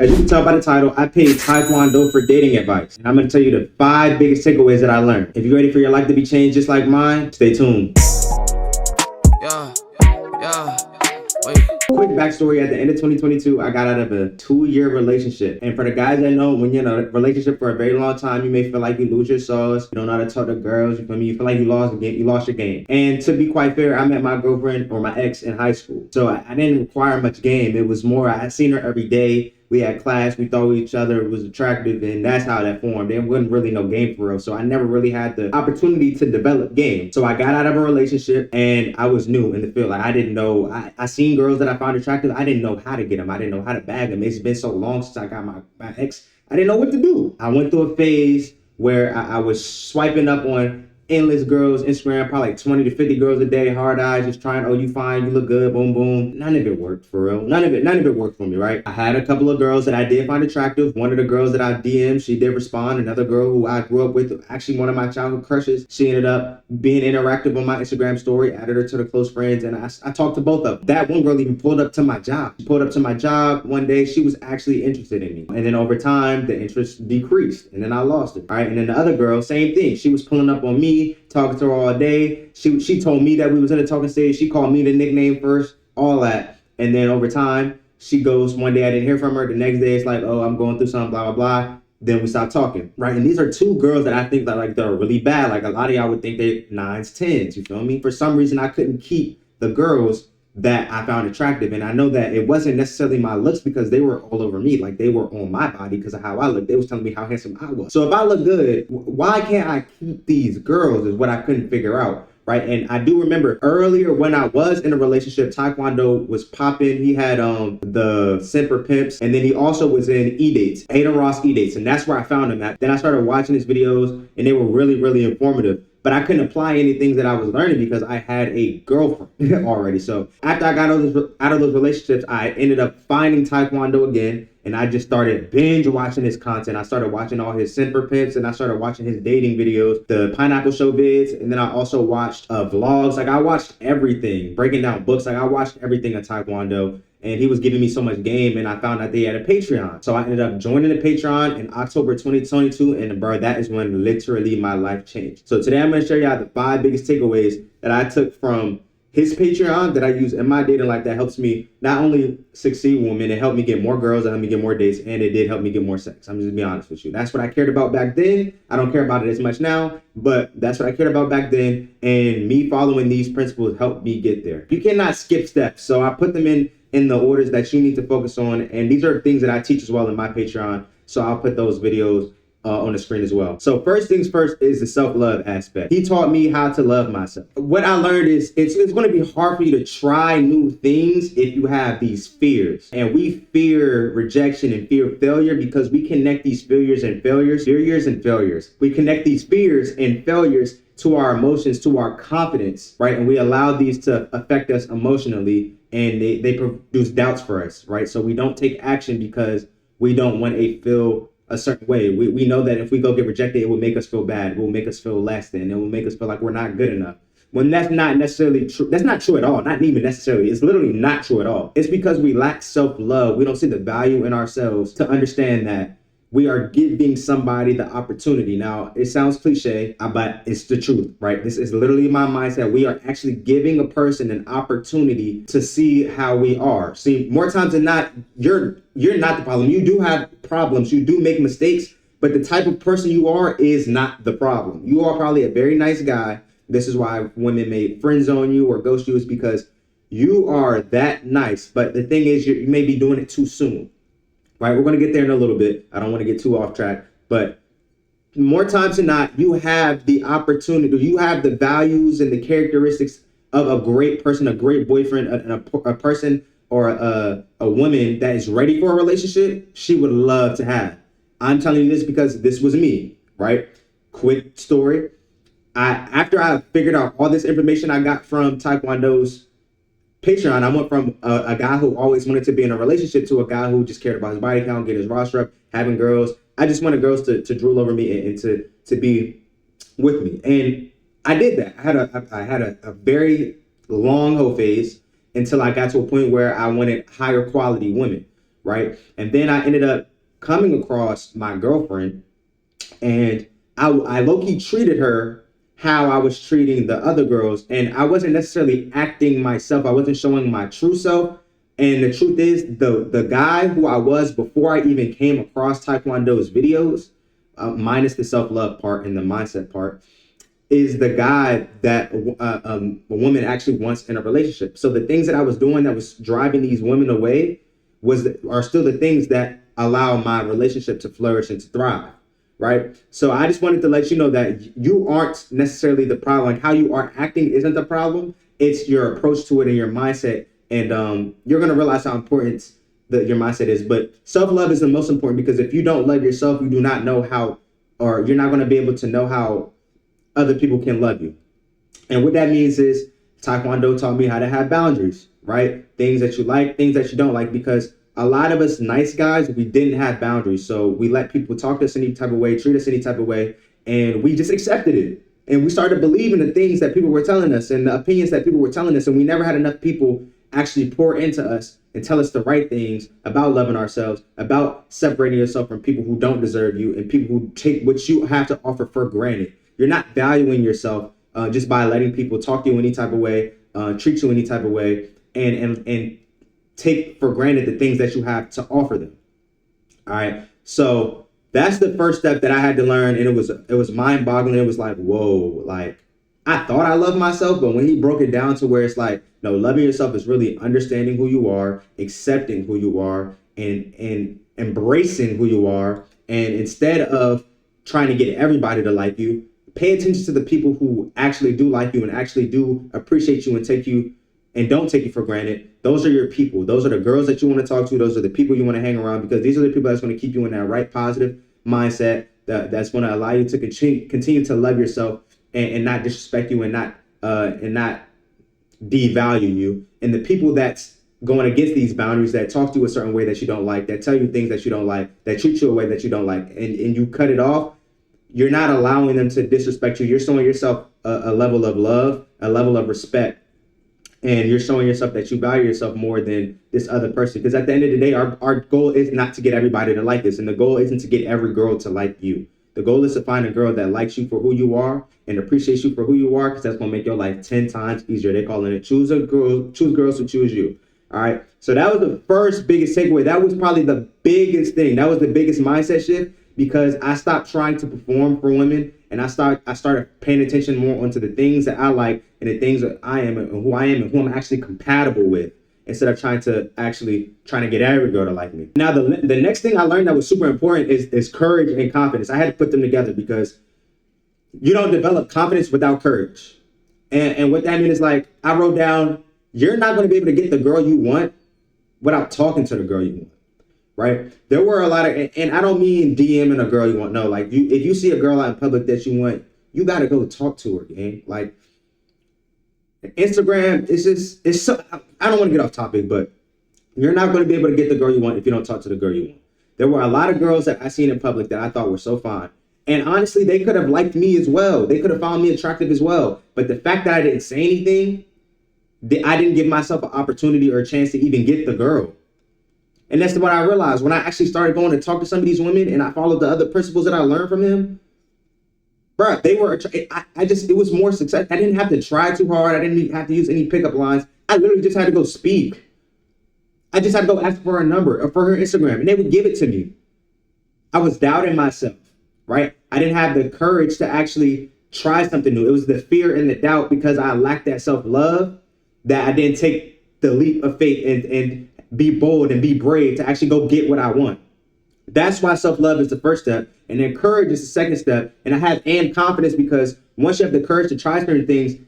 As you can tell by the title, I paid TyKwondoe for dating advice. And I'm going to tell you the 5 biggest takeaways that I learned. If you're ready for your life to be changed just like mine, stay tuned. Wait. Quick backstory, at the end of 2022, I got out of a 2-year relationship. And for the guys that know, when you're in a relationship for a very long time, you may feel like you lose your sauce. You don't know how to talk to girls. You feel me? You feel like you lost the game. You lost your game. And to be quite fair, I met my girlfriend or my ex in high school. So I didn't require much game. It was more, I seen her every day. We had class, we thought each other was attractive, and that's how that formed. There wasn't really no game for real, so I never really had the opportunity to develop game. So I got out of a relationship, and I was new in the field. Like, I didn't know, I seen girls that I found attractive. I didn't know how to get them. I didn't know how to bag them. It's been so long since I got my ex. I didn't know what to do. I went through a phase where I was swiping up on endless girls, Instagram, probably like 20 to 50 girls a day, hard eyes, just trying, oh, you fine, you look good, boom, boom. None of it worked for real. None of it worked for me, right? I had a couple of girls that I did find attractive. One of the girls that I DM'd, she did respond. Another girl who I grew up with, actually one of my childhood crushes, she ended up being interactive on my Instagram story, added her to the close friends, and I talked to both of them. That one girl even pulled up to my job. She pulled up to my job one day. She was actually interested in me. And then over time, the interest decreased, and then I lost it, all right? And then the other girl, same thing. She was pulling up on me, talking to her all day. She told me that we was in a talking stage. She called me the nickname first, all that. And then over time, she goes, one day I didn't hear from her. The next day it's like, oh, I'm going through something, blah, blah, blah. Then we stopped talking, right? And these are 2 girls that I think that like they're really bad. Like a lot of y'all would think they're 9s, 10s, you feel me? For some reason, I couldn't keep the girls that I found attractive. And I know that it wasn't necessarily my looks because they were all over me. Like they were on my body because of how I looked. They was telling me how handsome I was. So if I look good, why can't I keep these girls is what I couldn't figure out, right? And I do remember earlier when I was in a relationship, TyKwondoe was popping. He had the Semper Pimps, and then he also was in E-Dates, Ada Ross E-Dates, and that's where I found him at. Then I started watching his videos, and they were really, really informative. But I couldn't apply anything that I was learning because I had a girlfriend already. So after I got out of those relationships, I ended up finding TyKwondoe again. And I just started binge watching his content. I started watching all his Semper Pimps, and I started watching his dating videos, the Pineapple Show vids. And then I also watched vlogs. Like I watched everything, breaking down books. Like I watched everything of TyKwondoe. And he was giving me so much game, and I found out they had a Patreon. So I ended up joining the Patreon in October 2022, and bro, that is when literally my life changed. So today I'm going to show y'all the 5 biggest takeaways that I took from his Patreon that I use in my dating life that helps me not only succeed women, it helped me get more girls, it helped me get more dates, and it did help me get more sex. I'm just be honest with you. That's what I cared about back then. I don't care about it as much now, but that's what I cared about back then, and me following these principles helped me get there. You cannot skip steps, so I put them in the orders that you need to focus on. And these are things that I teach as well in my Patreon. So I'll put those videos on the screen as well. So first things first is the self-love aspect. He taught me how to love myself. What I learned is it's going to be hard for you to try new things if you have these fears. And we fear rejection and fear failure because we connect these failures and failures. We connect these fears and failures to our emotions, to our confidence, right? And we allow these to affect us emotionally, and they produce doubts for us, right? So we don't take action because we don't want to feel a certain way. We know that if we go get rejected, it will make us feel bad. It will make us feel less than. It will make us feel like we're not good enough. When that's not necessarily true. That's not true at all. Not even necessarily. It's literally not true at all. It's because we lack self-love. We don't see the value in ourselves to understand that we are giving somebody the opportunity. Now, it sounds cliche, but it's the truth, right? This is literally my mindset. We are actually giving a person an opportunity to see how we are. See, more times than not, you're not the problem. You do have problems. You do make mistakes, but the type of person you are is not the problem. You are probably a very nice guy. This is why women may friend zone you or ghost you, is because you are that nice. But the thing is, you may be doing it too soon. Right, we're going to get there in a little bit. I don't want to get too off track, but more times than not, you have the opportunity, you have the values and the characteristics of a great person, a great boyfriend, a person or a woman that is ready for a relationship. She would love to have. I'm telling you this because this was me, right? Quick story. After I figured out all this information I got from TyKwondoe's Patreon, I went from a guy who always wanted to be in a relationship to a guy who just cared about his body count, get his roster up, having girls. I just wanted girls to drool over me and to be with me. And I did that. I had a very long hoe phase until I got to a point where I wanted higher quality women, right? And then I ended up coming across my girlfriend, and I low-key treated her how I was treating the other girls, and I wasn't necessarily acting myself. I wasn't showing my true self. And the truth is, the guy who I was before I even came across TyKwondoe's videos, minus the self-love part and the mindset part, is the guy that a woman actually wants in a relationship. So the things that I was doing that was driving these women away are still the things that allow my relationship to flourish and to thrive, right? So I just wanted to let you know that you aren't necessarily the problem. Like, how you are acting isn't the problem. It's your approach to it and your mindset. And you're going to realize how important your mindset is. But self-love is the most important, because if you don't love yourself, you do not know how, or you're not going to be able to know how other people can love you. And what that means is TyKwondoe taught me how to have boundaries, right? Things that you like, things that you don't like, because a lot of us nice guys, we didn't have boundaries. So we let people talk to us any type of way, treat us any type of way, and we just accepted it. And we started believing the things that people were telling us and the opinions that people were telling us. And we never had enough people actually pour into us and tell us the right things about loving ourselves, about separating yourself from people who don't deserve you and people who take what you have to offer for granted. You're not valuing yourself just by letting people talk to you any type of way, treat you any type of way, and take for granted the things that you have to offer them. All right. So that's the first step that I had to learn. And it was mind boggling. It was like, whoa, like I thought I loved myself, but when he broke it down to where it's like, no, loving yourself is really understanding who you are, accepting who you are, and embracing who you are. And instead of trying to get everybody to like you, pay attention to the people who actually do like you and actually do appreciate you and take you and don't take you for granted. Those are your people. Those are the girls that you want to talk to. Those are the people you want to hang around, because these are the people that's going to keep you in that right positive mindset that's going to allow you to continue to love yourself and not disrespect you and not devalue you. And the people that's going against these boundaries, that talk to you a certain way that you don't like, that tell you things that you don't like, that treat you a way that you don't like, and you cut it off, you're not allowing them to disrespect you. You're showing yourself a level of love, a level of respect, and you're showing yourself that you value yourself more than this other person. Because at the end of the day, our goal is not to get everybody to like us, and the goal isn't to get every girl to like you. The goal is to find a girl that likes you for who you are and appreciates you for who you are, because that's going to make your life 10 times easier. They're calling it choose girls who choose you. All right. So that was the first biggest takeaway. That was probably the biggest thing. That was the biggest mindset shift, because I stopped trying to perform for women, and I started paying attention more onto the things that I like and the things that I am and who I am and who I'm actually compatible with, instead of trying to get every girl to like me. Now, the next thing I learned that was super important is courage and confidence. I had to put them together, because you don't develop confidence without courage. And what that means is, like, I wrote down, you're not going to be able to get the girl you want without talking to the girl you want. Right? There were a lot of, and I don't mean DMing a girl you want. No, like, if you see a girl out in public that you want, you got to go talk to her, gang. Like, Instagram, it's so, I don't want to get off topic, but you're not going to be able to get the girl you want if you don't talk to the girl you want. There were a lot of girls that I seen in public that I thought were so fine. And honestly, they could have liked me as well. They could have found me attractive as well. But the fact that I didn't say anything, I didn't give myself an opportunity or a chance to even get the girl. And that's what I realized when I actually started going to talk to some of these women, and I followed the other principles that I learned from him. Bro, they were, it was more success. I didn't have to try too hard. I didn't have to use any pickup lines. I literally just had to go speak. I just had to go ask for her number or for her Instagram, and they would give it to me. I was doubting myself, right? I didn't have the courage to actually try something new. It was the fear and the doubt, because I lacked that self-love, that I didn't take the leap of faith and be bold and be brave to actually go get what I want. That's why self-love is the first step, and then courage is the second step. And I have confidence, because once you have the courage to try certain things,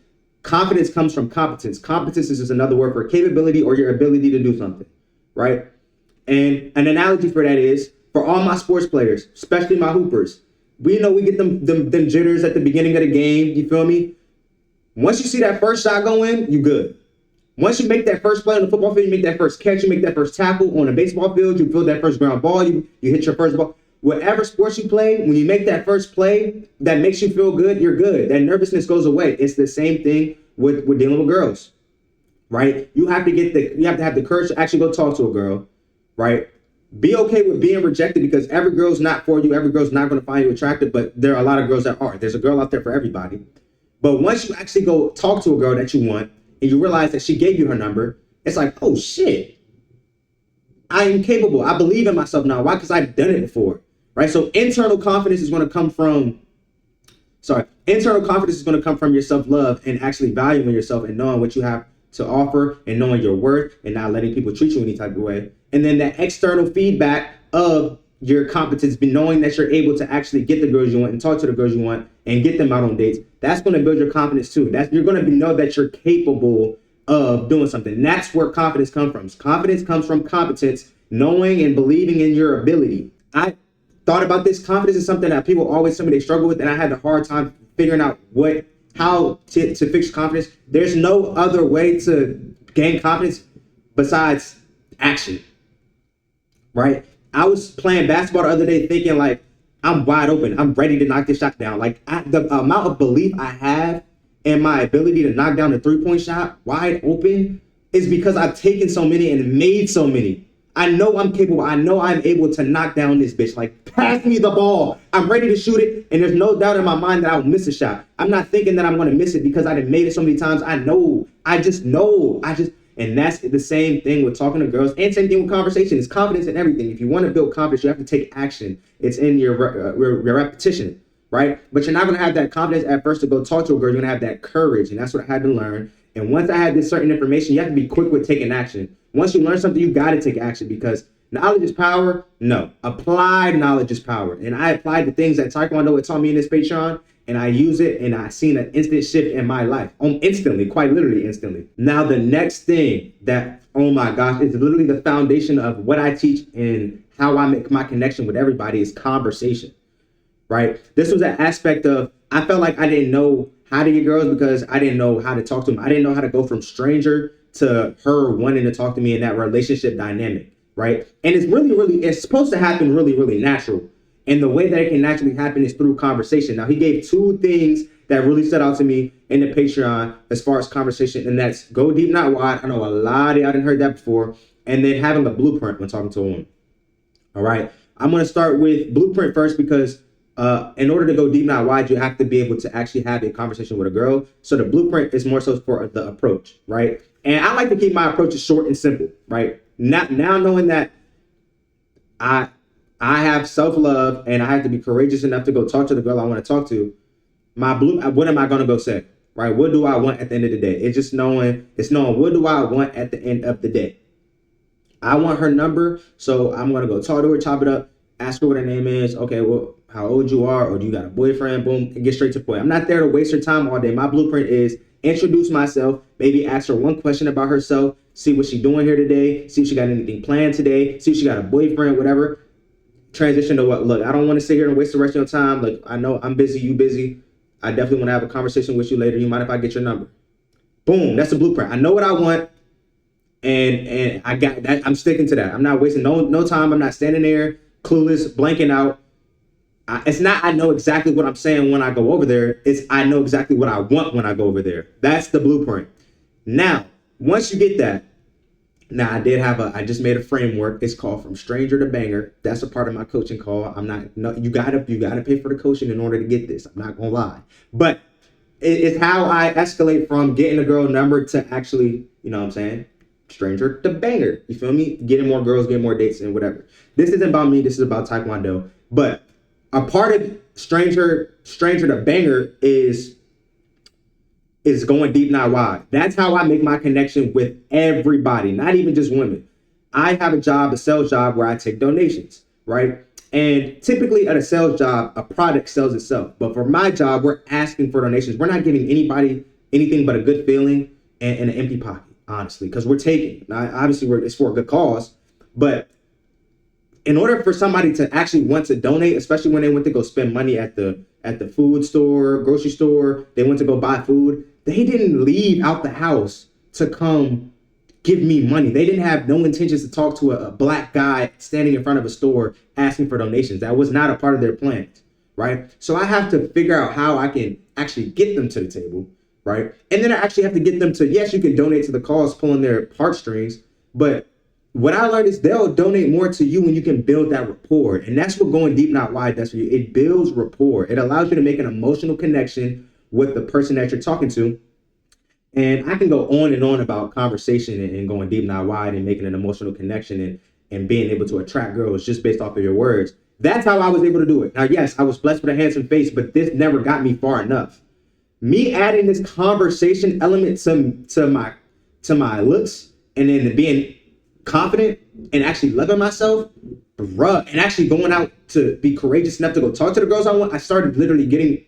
confidence comes from competence. Competence is just another word for capability or your ability to do something, right? And an analogy for that is, for all my sports players, especially my hoopers, we know we get them jitters at the beginning of the game. You feel me? Once you see that first shot go in, you good. Once you make that first play on the football field, you make that first catch, you make that first tackle on a baseball field, you feel that first ground ball, you hit your first ball. Whatever sports you play, when you make that first play that makes you feel good, you're good. That nervousness goes away. It's the same thing with dealing with girls, right? You have to have the courage to actually go talk to a girl, right? Be okay with being rejected, because every girl's not for you. Every girl's not going to find you attractive, but there are a lot of girls that are. There's a girl out there for everybody. But once you actually go talk to a girl that you want and you realize that she gave you her number, it's like, oh shit, I am capable. I believe in myself now. Why? Because I've done it before, right? So internal confidence is going to come from, internal confidence is going to come from your self-love and actually valuing yourself and knowing what you have to offer and knowing your worth and not letting people treat you any type of way. And then that external feedback of your competence, knowing that you're able to actually get the girls you want and talk to the girls you want and get them out on dates, that's going to build your confidence too. You're going to know that you're capable of doing something. And that's where confidence comes from. Confidence comes from competence, knowing and believing in your ability. I thought about this. Confidence is something that people always tell me they struggle with, and I had a hard time figuring out how to fix confidence. There's no other way to gain confidence besides action, right? I was playing basketball the other day thinking like, I'm wide open. I'm ready to knock this shot down. Like the amount of belief I have in my ability to knock down a 3-point shot wide open is because I've taken so many and made so many. I know I'm capable. I know I'm able to knock down this bitch. Like, pass me the ball. I'm ready to shoot it. And there's no doubt in my mind that I'll miss a shot. I'm not thinking that I'm going to miss it because I done made it so many times. I know. I just know. And that's the same thing with talking to girls, and same thing with conversation. It's confidence in everything. If you want to build confidence, you have to take action. It's in your repetition, right? But you're not going to have that confidence at first to go talk to a girl. You're going to have that courage. And that's what I had to learn. And once I had this certain information, you have to be quick with taking action. Once you learn something, you got to take action, because knowledge is power. No, applied knowledge is power. And I applied the things that TyKwondoe had taught me in this Patreon, and I use it, and I seen an instant shift in my life. Instantly, quite literally instantly. Now, the next thing that, oh my gosh, is literally the foundation of what I teach and how I make my connection with everybody is conversation, right? This was an aspect of, I felt like I didn't know how to get girls because I didn't know how to talk to them. I didn't know how to go from stranger to her wanting to talk to me in that relationship dynamic, right? And it's supposed to happen really, really natural. And the way that it can naturally happen is through conversation. Now, he gave 2 things that really stood out to me in the Patreon as far as conversation, and that's go deep, not wide. I know a lot of y'all didn't heard that before. And then having a blueprint when talking to a woman. All right. I'm going to start with blueprint first, because in order to go deep, not wide, you have to be able to actually have a conversation with a girl. So the blueprint is more so for the approach, right? And I like to keep my approaches short and simple, right? Now knowing that I have self-love and I have to be courageous enough to go talk to the girl I want to talk to. What am I going to go say, right? What do I want at the end of the day? It's knowing what do I want at the end of the day. I want her number, so I'm going to go talk to her, chop it up, ask her what her name is. Okay, well, how old you are, or do you got a boyfriend? Boom, and get straight to the point. I'm not there to waste her time all day. My blueprint is introduce myself, maybe ask her one question about herself, see what she's doing here today, see if she got anything planned today, see if she got a boyfriend, whatever. Transition to what? Look, I don't want to sit here and waste the rest of your time. Look, I know I'm busy, you busy. I definitely want to have a conversation with you later. You mind if I get your number? Boom, that's the blueprint. I know what I want, and I got that. I'm sticking to that. I'm not wasting no time. I'm not standing there clueless, blanking out. It's not I know exactly what I'm saying when I go over there. It's I know exactly what I want when I go over there. That's the blueprint. Now, once you get that, now I just made a framework. It's called From Stranger to Banger. That's a part of my coaching call. You gotta pay for the coaching in order to get this. I'm not gonna lie. But it's how I escalate from getting a girl number to actually, you know what I'm saying? Stranger to banger. You feel me? Getting more girls, getting more dates and whatever. This isn't about me, this is about TyKwondoe. But a part of stranger to banger is going deep, not wide. That's how I make my connection with everybody, not even just women. I have a sales job where I take donations, right? And typically at a sales job, a product sells itself. But for my job, we're asking for donations. We're not giving anybody anything but a good feeling and an empty pocket, honestly, because we're taking. Now, obviously, it's for a good cause. But in order for somebody to actually want to donate, especially when they went to go spend money at the food store, grocery store, they went to go buy food, they didn't leave out the house to come give me money. They didn't have no intentions to talk to a black guy standing in front of a store asking for donations. That was not a part of their plans, right? So I have to figure out how I can actually get them to the table, right? And then I actually have to get them to, yes, you can donate to the cause, pulling their heartstrings, but what I learned is they'll donate more to you when you can build that rapport. And that's what going deep, not wide, does for you. It builds rapport. It allows you to make an emotional connection with the person that you're talking to. And I can go on and on about conversation and going deep, not wide, and making an emotional connection and being able to attract girls just based off of your words. That's how I was able to do it. Now, yes, I was blessed with a handsome face, but this never got me far enough. Me adding this conversation element to my looks and then being confident and actually loving myself, bruh, and actually going out to be courageous enough to go talk to the girls I want, I started literally getting,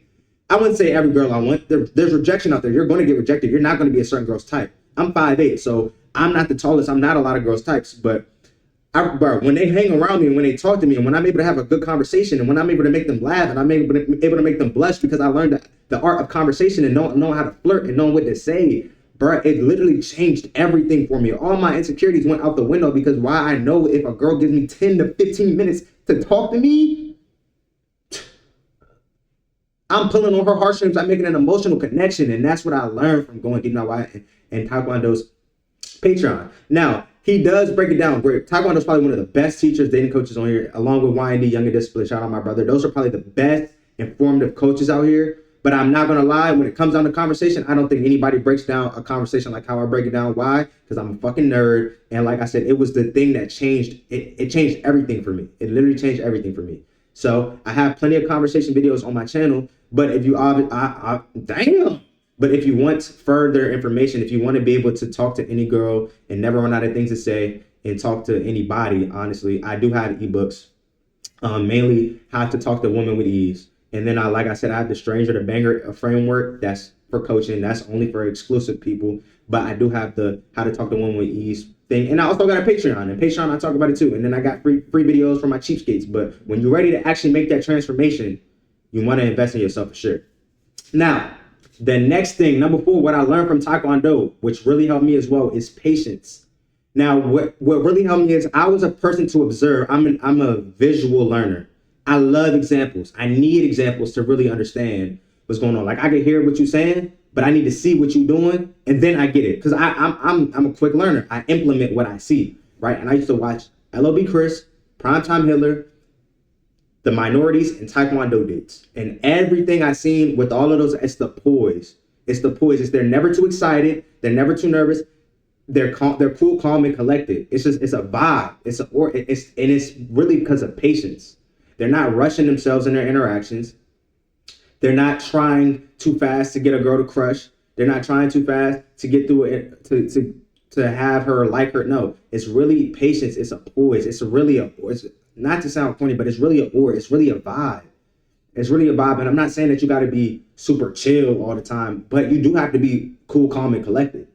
I wouldn't say every girl I want. There's rejection out there. You're going to get rejected. You're not going to be a certain girl's type. I'm 5'8", so I'm not the tallest. I'm not a lot of girls' types, but bro, when they hang around me and when they talk to me and when I'm able to have a good conversation and when I'm able to make them laugh and I'm able to make them blush because I learned the art of conversation and knowing how to flirt and knowing what to say, bro, it literally changed everything for me. All my insecurities went out the window because why I know if a girl gives me 10 to 15 minutes to talk to me, I'm pulling on her heartstrings. I'm making an emotional connection. And that's what I learned from going deep now and TyKwondoe's Patreon. Now, he does break it down great. TyKwondoe is probably one of the best teachers, dating coaches on here, along with Y&D, Young and Discipline. Shout out my brother. Those are probably the best informative coaches out here. But I'm not going to lie, when it comes down to conversation, I don't think anybody breaks down a conversation like how I break it down. Why? Because I'm a fucking nerd. And like I said, it was the thing that changed. It changed everything for me. It literally changed everything for me. So I have plenty of conversation videos on my channel. But if you, damn. But if you want further information, if you want to be able to talk to any girl and never run out of things to say and talk to anybody, honestly, I do have ebooks, mainly how to talk to women with ease. And then, like I said, I have the Stranger to Banger framework. That's for coaching. That's only for exclusive people. But I do have the how to talk to women with ease thing. And I also got a Patreon. And Patreon, I talk about it too. And then I got free videos for my cheapskates. But when you're ready to actually make that transformation, you want to invest in yourself for sure. Now, the next thing, number 4, what I learned from TyKwondoe, which really helped me as well, is patience. Now, what really helped me is I was a person to observe. I'm a visual learner. I love examples. I need examples to really understand what's going on. Like I can hear what you're saying, but I need to see what you're doing, and then I get it. Because I'm a quick learner. I implement what I see, right? And I used to watch LOB Chris, Primetime Hitler, The Minorities, and TyKwondoe dates. And everything I seen with all of those, it's the poise. It's the poise. They're never too excited. They're never too nervous. They're calm. They're cool, calm, and collected. It's a vibe. It's really because of patience. They're not rushing themselves in their interactions. They're not trying too fast to get a girl to crush. They're not trying too fast to get through it to have her like her. No, it's really patience. It's a poise. It's not to sound corny, but it's really a aura. It's really a vibe. It's really a vibe. And I'm not saying that you got to be super chill all the time, but you do have to be cool, calm, and collected.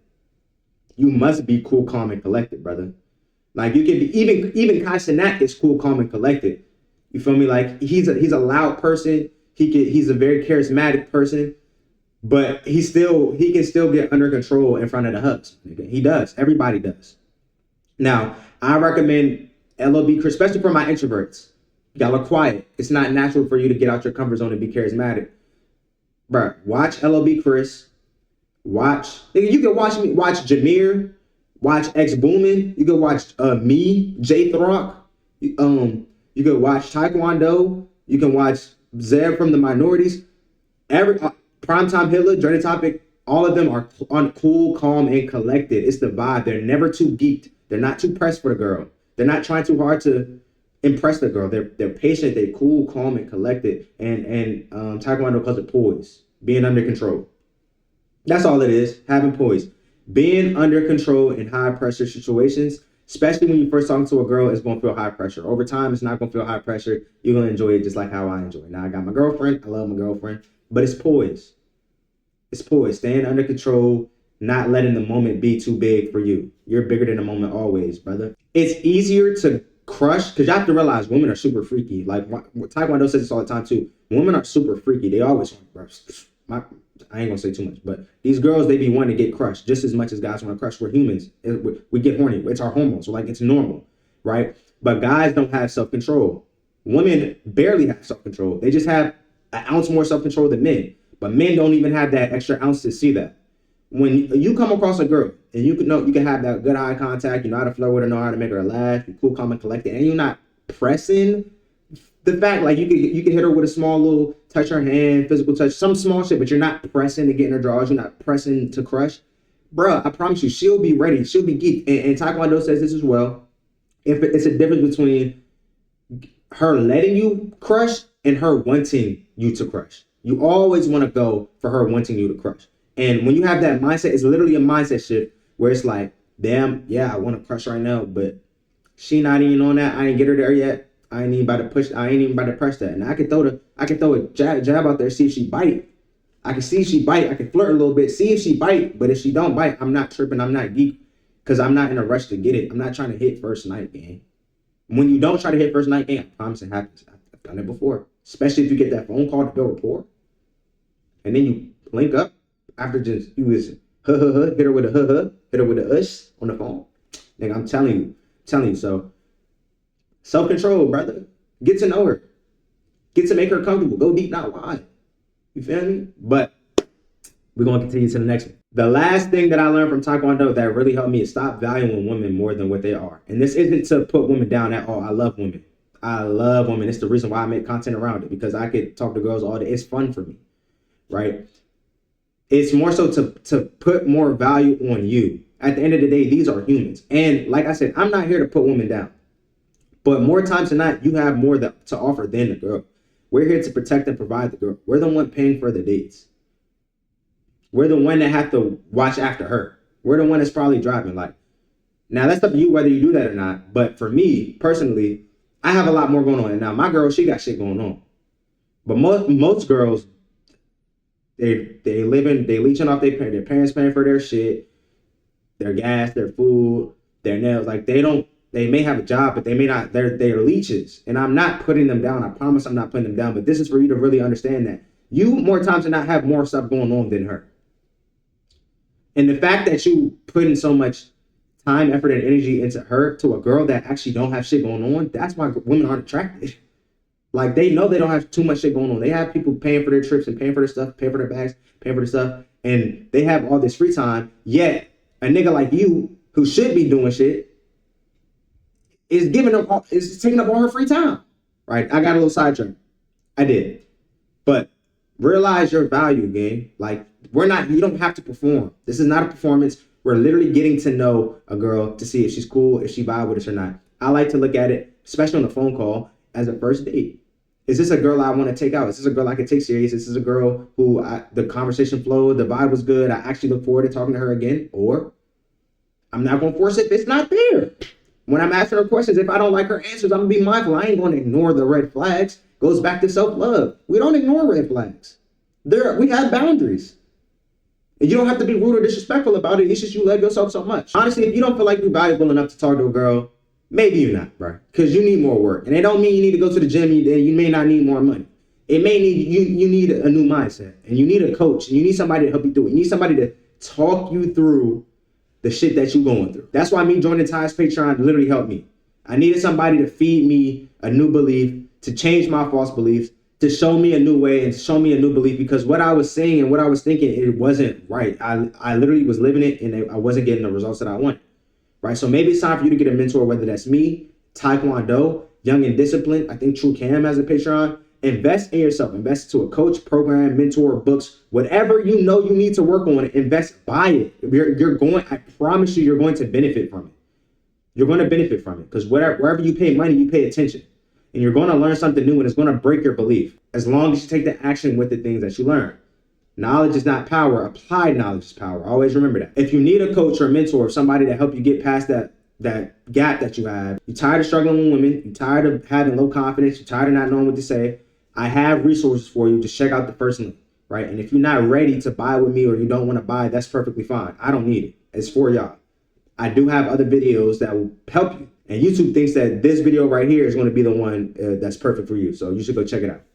You must be cool, calm, and collected, brother. Like you can be even Kai Cenat is cool, calm, and collected. You feel me? Like he's a loud person. He's a very charismatic person, but he can still get under control in front of the hubs. He does. Everybody does. Now, I recommend LOB Chris, especially for my introverts. Y'all are quiet. It's not natural for you to get out your comfort zone and be charismatic. Bruh, watch LOB Chris. You can watch Jameer, watch X Boomin. You can watch me, Jay Throck. You can watch TyKwondoe. You can watch Zeb from The Minorities. Every Primetime Hitler, Journey Topic, all of them are on cool, calm, and collected. It's the vibe. They're never too geeked. They're not too pressed for the girl. They're not trying too hard to impress the girl. They're patient. They're cool, calm, and collected. And TyKwondoe calls it poise, being under control. That's all it is, having poise. Being under control in high pressure situations, especially when you first talking to a girl, it's going to feel high pressure. Over time, it's not going to feel high pressure. You're going to enjoy it just like how I enjoy it. Now, I got my girlfriend. I love my girlfriend. But it's poise. It's poise. Staying under control, not letting the moment be too big for you. You're bigger than the moment always, brother. It's easier to crush, because you have to realize women are super freaky. Like, TyKwondoe says this all the time, too. Women are super freaky. They always want I ain't gonna say too much, but these girls, they be wanting to get crushed just as much as guys want to crush. We're humans. We get horny. It's our hormones. So like, it's normal, right? But guys don't have self-control. Women barely have self-control. They just have an ounce more self-control than men. But men don't even have that extra ounce to see that. When you come across a girl and you can have that good eye contact, you know how to flirt with her, know how to make her laugh, you're cool, calm, and collected, and you're not pressing the fact, like you can hit her with a small little touch her hand, physical touch, some small shit, but you're not pressing to get in her drawers, you're not pressing to crush. Bruh, I promise you, she'll be ready, she'll be geeked. And TyKwondoe says this as well. If it's a difference between her letting you crush and her wanting you to crush. You always want to go for her wanting you to crush. And when you have that mindset, it's literally a mindset shift where it's like, damn, yeah, I want to crush right now, but she not even on that. I ain't get her there yet. I ain't even about to push. I ain't even about to press that. And I can throw a jab out there, see if she bite. I can see if she bite. I can flirt a little bit, see if she bite. But if she don't bite, I'm not tripping. I'm not geek because I'm not in a rush to get it. I'm not trying to hit first night, gang. When you don't try to hit first night, gang, I promise it happens. I've done it before. Especially if you get that phone call to build rapport. And then you link up after just you was hit her with a hit her with a ush on the phone. Nigga, I'm telling you. So self-control, brother. Get to know her. Get to make her comfortable. Go deep, not wide. You feel me? But we're going to continue to the next one. The last thing that I learned from TyKwondoe that really helped me is stop valuing women more than what they are. And this isn't to put women down at all. I love women. It's the reason why I make content around it, because I could talk to girls all day. It's fun for me, right? It's more so to put more value on you. At the end of the day, these are humans. And like I said, I'm not here to put women down. But more times than not, you have more to offer than the girl. We're here to protect and provide the girl. We're the one paying for the dates. We're the one that have to watch after her. We're the one that's probably driving. Like, now that's up to you whether you do that or not. But for me, personally, I have a lot more going on. And now my girl, she got shit going on. But most girls, they leeching off their parents paying for their shit, their gas, their food, their nails. Like they may have a job, but they may not, they're leeches. And I'm not putting them down. I promise I'm not putting them down. But this is for you to really understand that you more times than not have more stuff going on than her. And the fact that you putting so much time, effort, and energy into her to a girl that actually don't have shit going on, that's why women aren't attracted. Like, they know they don't have too much shit going on. They have people paying for their trips and paying for their stuff, paying for their bags, paying for their stuff, and they have all this free time. Yet a nigga like you, who should be doing shit, is taking up all her free time. Right? I got a little sidetracked. I did. But realize your value, gang. Like, you don't have to perform. This is not a performance. We're literally getting to know a girl to see if she's cool, if she vibe with us or not. I like to look at it, especially on a phone call, as a first date. Is this a girl I want to take out? Is this a girl I can take serious? Is this a girl who the conversation flowed, the vibe was good, I actually look forward to talking to her again? Or I'm not going to force it if it's not there. When I'm asking her questions, if I don't like her answers, I'm going to be mindful. I ain't going to ignore the red flags. Goes back to self-love. We don't ignore red flags. We have boundaries. And you don't have to be rude or disrespectful about it. It's just you love yourself so much. Honestly, if you don't feel like you're valuable enough to talk to a girl, maybe you're not, bro. Because you need more work. And it don't mean you need to go to the gym. You may not need more money. It may need, you need a new mindset. And you need a coach. And you need somebody to help you do it. You need somebody to talk you through the shit that you're going through. That's why me joining Ty's Patreon literally helped me. I needed somebody to feed me a new belief, to change my false beliefs, to show me a new way and to show me a new belief, because what I was saying and what I was thinking, it wasn't right. I literally was living it and I wasn't getting the results that I wanted. Right? So maybe it's time for you to get a mentor, whether that's me, TyKwondoe, Young and Disciplined. I think True Cam has a Patreon. Invest in yourself. Invest to a coach, program, mentor, books, whatever you know you need to work on. Invest, buy it. I promise you, you're going to benefit from it. You're going to benefit from it because wherever you pay money, you pay attention. And you're going to learn something new, and it's going to break your belief as long as you take the action with the things that you learn. Knowledge is not power. Applied knowledge is power. Always remember that. If you need a coach or a mentor or somebody to help you get past that gap that you have, you're tired of struggling with women, you're tired of having low confidence, you're tired of not knowing what to say, I have resources for you. Just check out the first link, right? And if you're not ready to buy with me or you don't want to buy, that's perfectly fine. I don't need it. It's for y'all. I do have other videos that will help you. And YouTube thinks that this video right here is going to be the one that's perfect for you. So you should go check it out.